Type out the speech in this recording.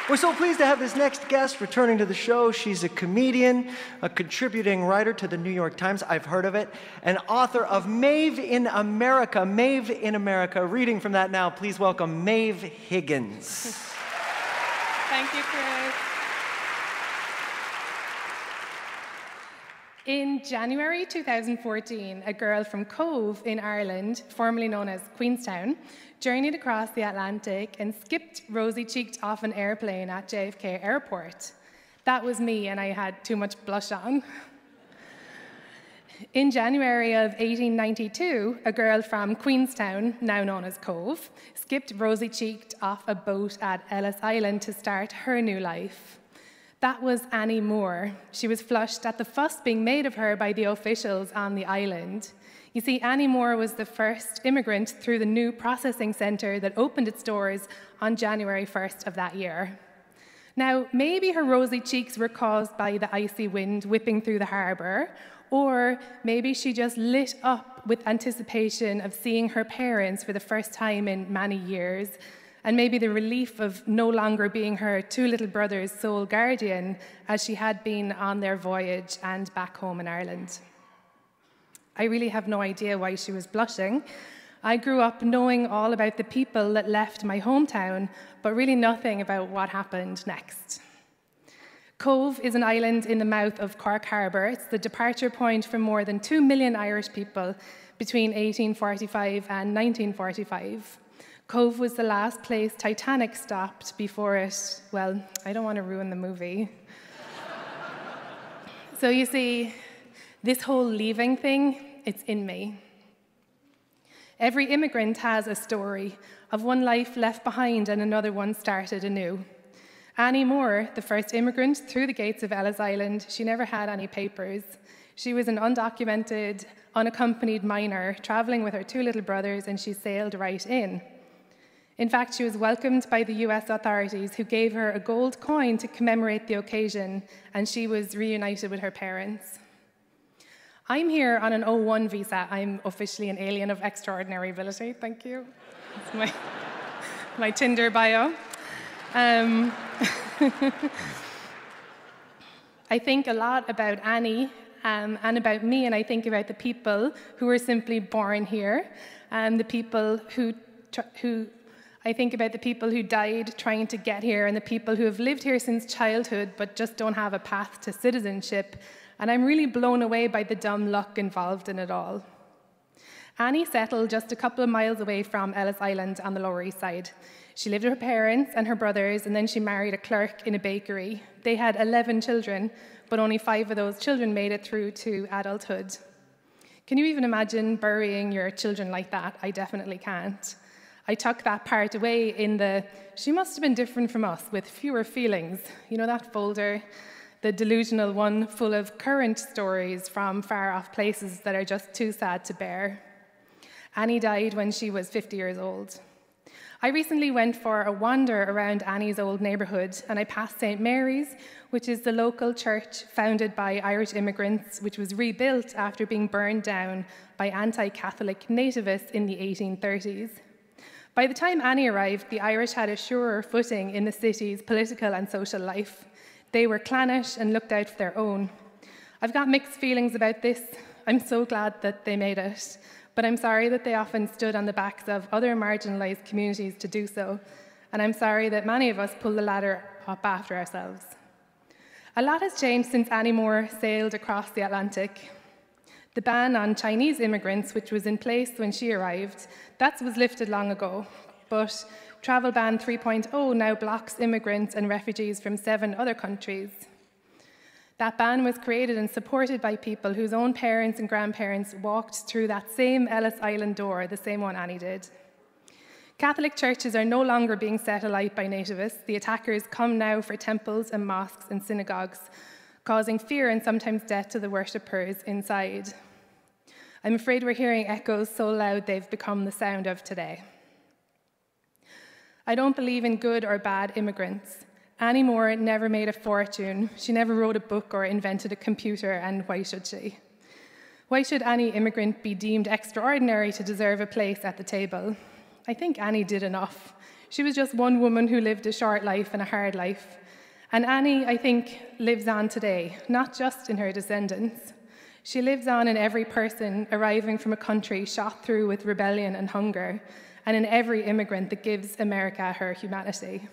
We're so pleased to have this next guest returning to the show. She's a comedian, a contributing writer to the New York Times, I've heard of it, and author of Maeve in America. Maeve in America. Reading from that now, please welcome Maeve Higgins. Thank you, Chris. In January 2014, a girl from Cove in Ireland, formerly known as Queenstown, journeyed across the Atlantic and skipped rosy-cheeked off an airplane at JFK Airport. That was me, and I had too much blush on. In January of 1892, a girl from Queenstown, now known as Cove, skipped rosy-cheeked off a boat at Ellis Island to start her new life. That was Annie Moore. She was flushed at the fuss being made of her by the officials on the island. You see, Annie Moore was the first immigrant through the new processing centre that opened its doors on January 1st of that year. Now, maybe her rosy cheeks were caused by the icy wind whipping through the harbour, or maybe she just lit up with anticipation of seeing her parents for the first time in many years, and maybe the relief of no longer being her two little brothers' sole guardian, as she had been on their voyage and back home in Ireland. I really have no idea why she was blushing. I grew up knowing all about the people that left my hometown, but really nothing about what happened next. Cove is an island in the mouth of Cork Harbour. It's the departure point for more than 2 million Irish people between 1845 and 1945. Cove was the last place Titanic stopped before it, well, I don't want to ruin the movie. So you see, this whole leaving thing, it's in me. Every immigrant has a story of one life left behind and another one started anew. Annie Moore, the first immigrant through the gates of Ellis Island, she never had any papers. She was an undocumented, unaccompanied minor traveling with her two little brothers, and she sailed right in. In fact, she was welcomed by the US authorities, who gave her a gold coin to commemorate the occasion, and she was reunited with her parents. I'm here on an O1 visa. I'm officially an alien of extraordinary ability. Thank you. That's my Tinder bio. I think a lot about Annie and about me, and I think about the people who were simply born here, and the people I think about the people who died trying to get here, and the people who have lived here since childhood but just don't have a path to citizenship. And I'm really blown away by the dumb luck involved in it all. Annie settled just a couple of miles away from Ellis Island on the Lower East Side. She lived with her parents and her brothers, and then she married a clerk in a bakery. They had 11 children, but only 5 of those children made it through to adulthood. Can you even imagine burying your children like that? I definitely can't. I tuck that part away in the, she must have been different from us with fewer feelings. You know that folder? The delusional one full of current stories from far-off places that are just too sad to bear. Annie died when she was 50 years old. I recently went for a wander around Annie's old neighbourhood, and I passed St. Mary's, which is the local church founded by Irish immigrants, which was rebuilt after being burned down by anti-Catholic nativists in the 1830s. By the time Annie arrived, the Irish had a surer footing in the city's political and social life. They were clannish and looked out for their own. I've got mixed feelings about this. I'm so glad that they made it, but I'm sorry that they often stood on the backs of other marginalised communities to do so, and I'm sorry that many of us pull the ladder up after ourselves. A lot has changed since Annie Moore sailed across the Atlantic. The ban on Chinese immigrants, which was in place when she arrived, that was lifted long ago, but Travel Ban 3.0 now blocks immigrants and refugees from 7 other countries. That ban was created and supported by people whose own parents and grandparents walked through that same Ellis Island door, the same one Annie did. Catholic churches are no longer being set alight by nativists. The attackers come now for temples and mosques and synagogues, causing fear and sometimes death to the worshippers inside. I'm afraid we're hearing echoes so loud they've become the sound of today. I don't believe in good or bad immigrants. Annie Moore never made a fortune. She never wrote a book or invented a computer, and why should she? Why should any immigrant be deemed extraordinary to deserve a place at the table? I think Annie did enough. She was just one woman who lived a short life and a hard life. And Annie, I think, lives on today, not just in her descendants. She lives on in every person arriving from a country shot through with rebellion and hunger, and in every immigrant that gives America her humanity.